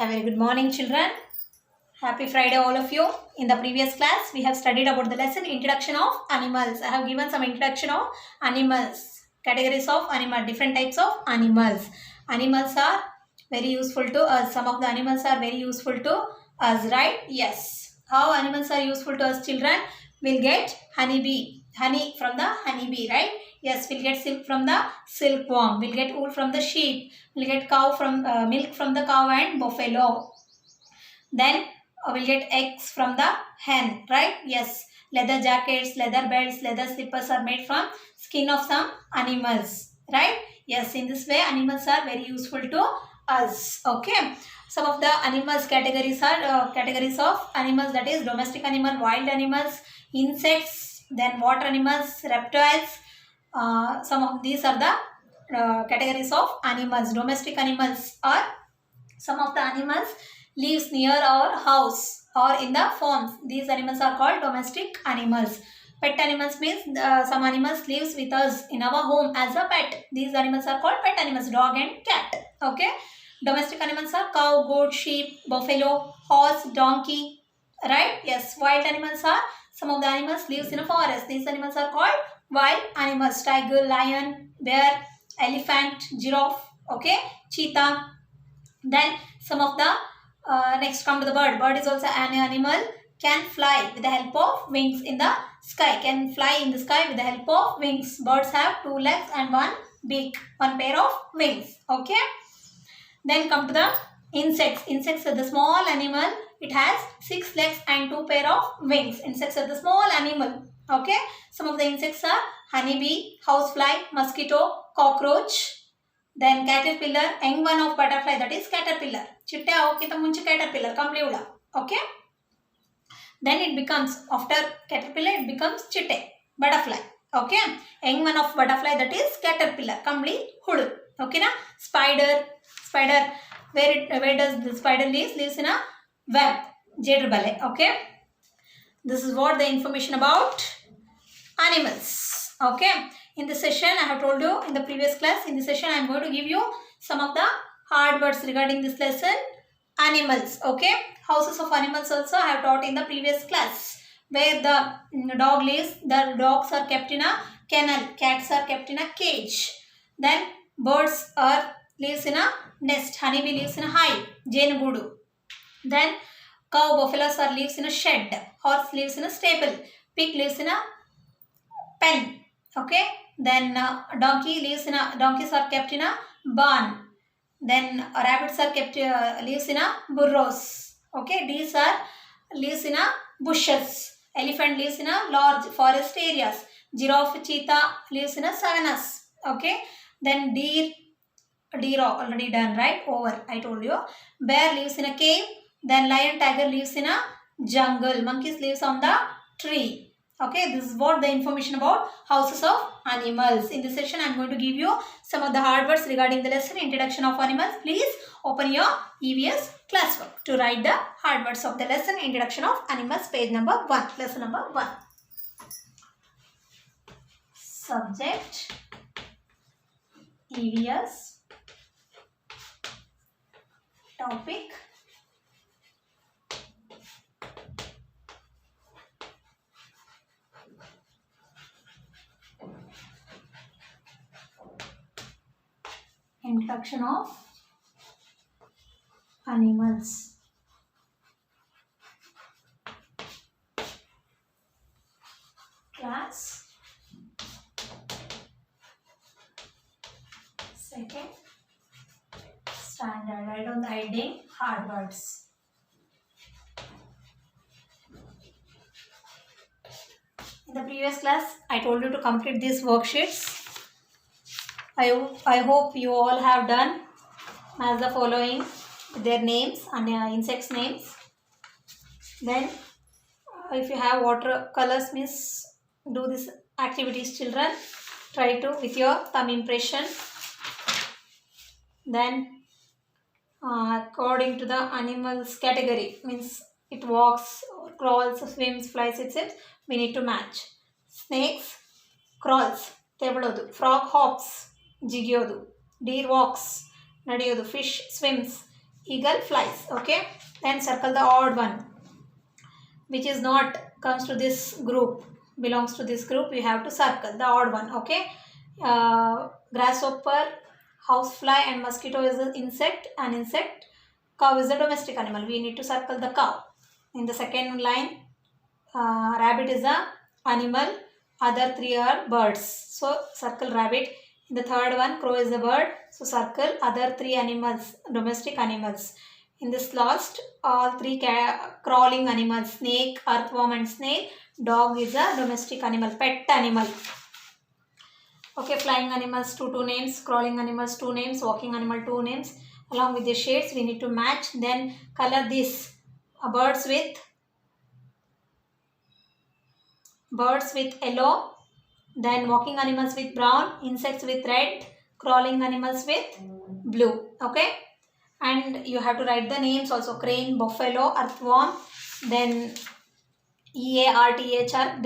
A very good morning, children. Happy Friday, all of you. In the previous class, we have studied about the lesson Introduction of Animals. I have given some introduction of animals, categories of animal, different types of animals. Animals are very useful to us. Some of the animals are very useful to us, right? Yes. How animals are useful to us, children? We'll get honey from the honeybee, right? Yes, we'll get silk from the silkworm. We'll get wool from the sheep. We'll get milk from the cow and buffalo. Then we'll get eggs from the hen, right? Yes. Leather jackets, leather belts, leather slippers are made from skin of some animals, right? Yes, in this way animals are very useful to us. Okay. Some of the animals categories are categories of animals, that is domestic animal, wild animals, insects, then water animals, reptiles. Some of these are the categories of animals. Domestic animals are some of the animals lives near our house or in the farms. These animals are called domestic animals. Pet animals means some animals lives with us in our home as a pet. These animals are called pet animals, dog and cat. Okay. Domestic animals are cow, goat, sheep, buffalo, horse, donkey. Right? Yes. Wild animals are some of the animals lives in a forest. These animals are called wild animals. Tiger, lion, bear, elephant, giraffe. Okay. Cheetah. Then some of the next come to the bird. Bird is also an animal, can fly with the help of wings in the sky. Can fly in the sky with the help of wings. Birds have 2 legs and 1 beak, 1 pair of wings. Okay. Then come to the insects. Insects are the small animal. It has 6 legs and 2 pair of wings. Insects are the small animal. Okay. Some of the insects are honeybee, housefly, mosquito, cockroach. Then caterpillar, young one of butterfly, that is caterpillar. Chitte avukita munche caterpillar, compli hula. Okay. Then it becomes, after caterpillar, it becomes chitte, butterfly. Okay. Young one of butterfly, that is caterpillar, compli hulu. Okay na? Spider, where does the spider lives? Lives in a web, jedrbale. Okay. This is what the information about animals. Okay. In this session, I have told you in the previous class, in this session, I am going to give you some of the hard words regarding this lesson, animals. Okay. Houses of animals also I have taught in the previous class. Where the dog lives, the dogs are kept in a kennel, cats are kept in a cage. Then birds lives in a nest, honeybee lives in a hive, jenugudu. Then cow, buffaloes lives in a shed, horse lives in a stable, pig lives in a pen. Okay. Then donkeys are kept in a barn. Then rabbits are kept lives in a burrows. Okay. These are lives in a bushes. Elephant lives in a large forest areas. Giraffe, cheetah lives in a savannas. Okay. Then deer already done, right? Over, I told you. Bear lives in a cave. Then lion, tiger lives in a jungle. Monkeys lives on the tree. Okay, this is what the information about houses of animals. In this session, I am going to give you some of the hard words regarding the lesson Introduction of Animals. Please open your EVS classwork to write the hard words of the lesson Introduction of Animals, page number 1, lesson number 1. Subject, EVS, topic, Introduction of Animals. Class 2nd standard. Write on the heading hard words. In the previous class, I told you to complete these worksheets. I hope you all have done as the following, their names and insects names. Then if you have watercolors, means do this activities, children. Try to with your thumb impression. Then according to the animals category, means it walks, crawls, swims, flies, etc. We need to match. Snakes crawls, tebalodu. Frog hops, ಜಿಗಿಯೋದು. Deer walks, ನಡೆಯೋದು. Fish swims, eagle flies. Okay, then circle the odd one which is not comes to this group, belongs to this group. You have to circle the odd one. Okay, grasshopper, housefly and mosquito is an insect. An insect. Cow is a domestic animal. We need to circle the cow. In the second line, rabbit is a animal. Other three are birds. So circle rabbit. In the third one, crow is a bird. So circle other three animals, domestic animals. In this last, all three crawling animals, snake, earthworm and snail. Dog is a domestic animal, pet animal. Okay, flying animals, two names, crawling animals, 2 names, walking animal, 2 names. Along with the shades, we need to match. Then color this birds with yellow. Then walking animals with brown, insects with red, crawling animals with blue. Okay, and you have to write the names also: crane, buffalo, earthworm. Then EARTHRWORM,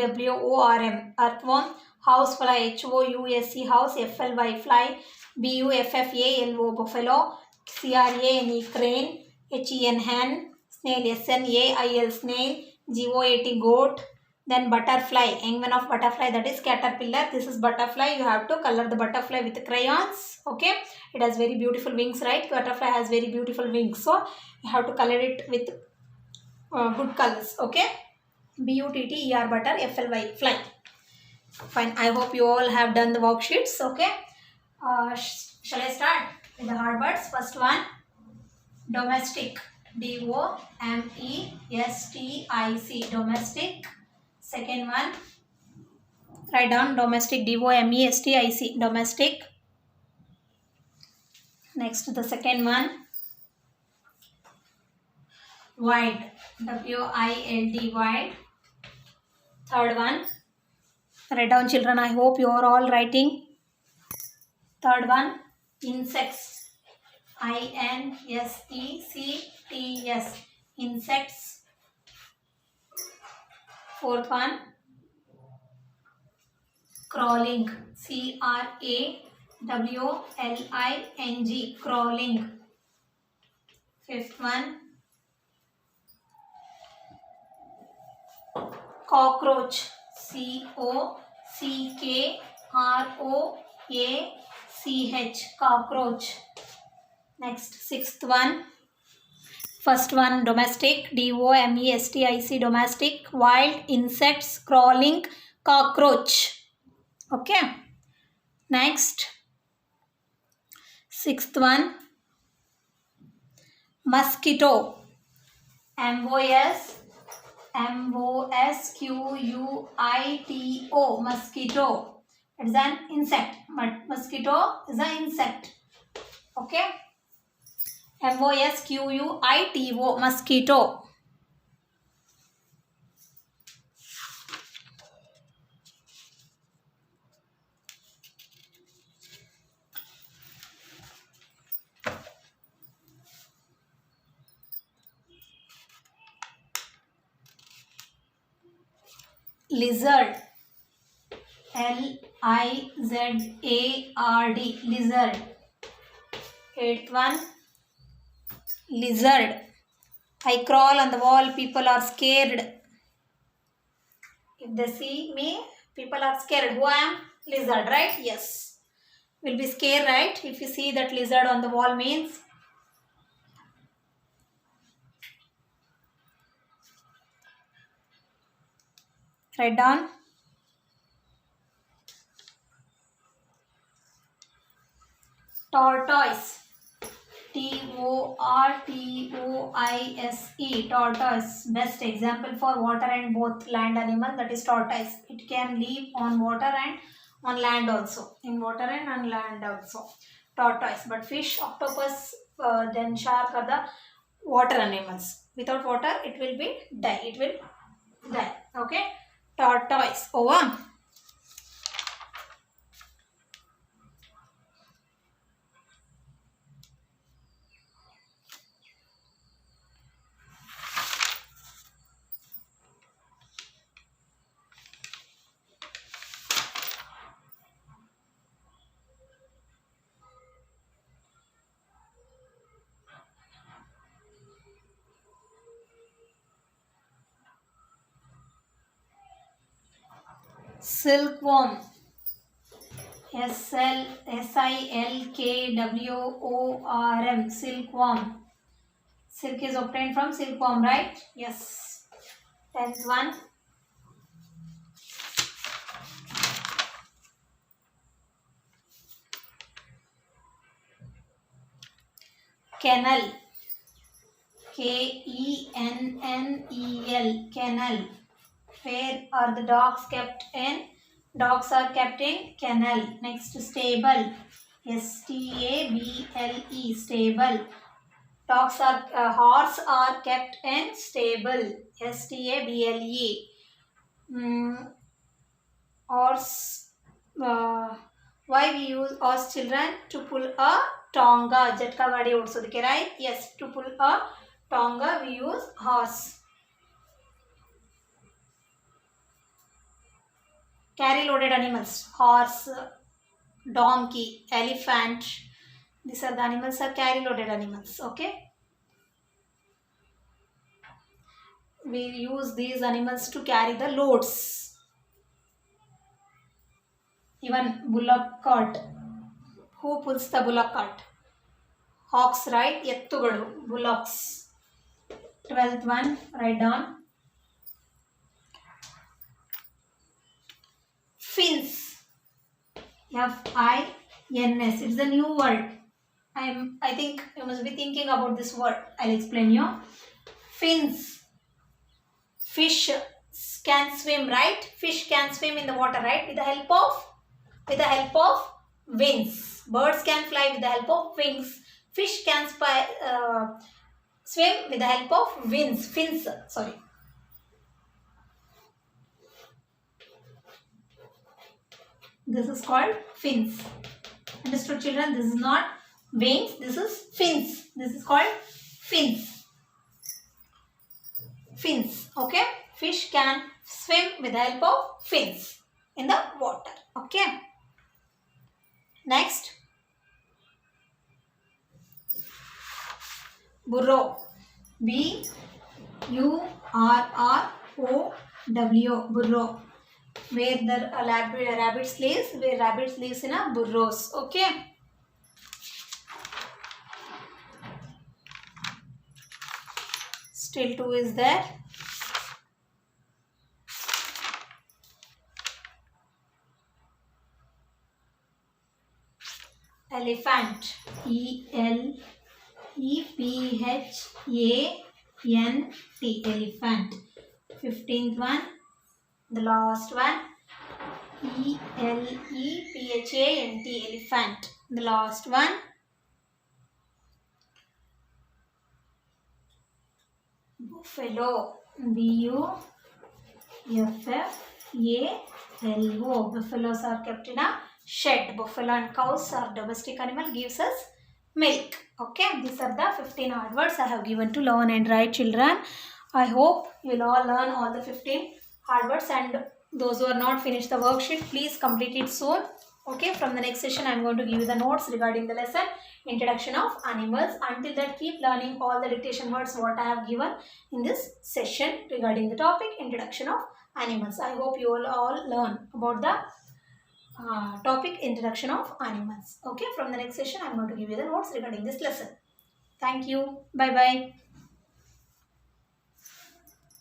earthworm. Housefly, HOUSE, house. FLY, fly. BUFFALO, buffalo. CRANE, crane. HEN, hen. Snail, SNAIL, snail. GOAT, goat. Then butterfly, young one of butterfly, that is caterpillar. This is butterfly. You have to color the butterfly with crayons. Okay, it has very beautiful wings, right? Butterfly has very beautiful wings, so you have to color it with good colors. Okay, BUTTER, butter, FLY, fly. Fine, I hope you all have done the worksheets. Okay, shall I start with the hard words? First one, domestic, DOMESTIC, domestic. Second one, write down domestic, DOMESTIC, domestic. Next, the second one, wild, WILD, wild. Third one, write down children, I hope you are all writing. Third one, insects, INSECTS, insects. Fourth one, crawling, CRAWLING, crawling. Fifth one, cockroach, COCKROACH, cockroach. Next, sixth one, first one, domestic, DOMESTIC, domestic, wild, insects, crawling, cockroach. Okay, next, sixth one, mosquito, MOSQUITO, mosquito. It's an insect, but mosquito is an insect. Okay, MOSQUITO, mosquito. Lizard, LIZARD, lizard. Eighth one, lizard. I crawl on the wall, people are scared. If they see me, people are scared. Who I am? Lizard, right? Yes. Will be scared, right? If you see that lizard on the wall means. Write down. Tortoise, TORTOISE, tortoise. Best example for water and both land animal, that is tortoise. It can live on water and on land also. In water and on land also. Tortoise. But fish, octopus, then shark are the water animals. Without water, it will be die. It will die. Okay. Tortoise. Over. Silkworm. Silkworm. Silkworm. Silk is obtained from silkworm, right? Yes. 10th one. Kennel. Kennel. Kennel. Where are the dogs kept in? Dogs are kept in kennel. Next, stable. Stable. Stable. Dogs are horse are kept in stable. Stable. Horse. Why we use horse, children? To pull a tonga. Jatka gadi odisodike, right? Yes, to pull a tonga we use horse. Carry loaded animals. Horse, donkey, elephant. These are the animals are carry loaded animals. Okay. We use these animals to carry the loads. Even bullock cart. Who pulls the bullock cart? Hawks, right? Ettugadu. Bullocks. 12th one. Write down. Fins. Fins. It's a new word. I think you must be thinking about this word. I'll explain you. Fins. Fish can swim, right? Fish can swim in the water, right? With the help of wings. Birds can fly with the help of wings. Fish can swim with the help of fins. Sorry. This is called fins. Understood, children? This is not wings. This is fins. This is called fins. Fins. Okay. Fish can swim with the help of fins in the water. Okay. Next. Burrow. B-U-R-R-O-W. Burrow. Where the rabbits lives, where rabbits lives in a burrows. Okay. Still 2 is there. Elephant. E-L-E-P-H-A-N-T. Elephant. 15th one. The last one. E-L-E-P-H-A-N-T. Elephant. The last one. Buffalo. B-U-F-F-A-L-O. Buffaloes are kept in a shed. Buffalo and cows are domestic animal, gives us milk. Okay, these are the 15 hard words I have given to learn and write, children. I hope you will all learn all the 15 hard words, and those who are not finished the worksheet, please complete it soon. Okay, from the next session I am going to give you the notes regarding the lesson introduction of animals. Until that, keep learning all the dictation words what I have given in this session regarding the topic introduction of animals. I hope you will all learn about the topic introduction of animals. Okay, from the next session I am going to give you the notes regarding this lesson. Thank you. Bye bye.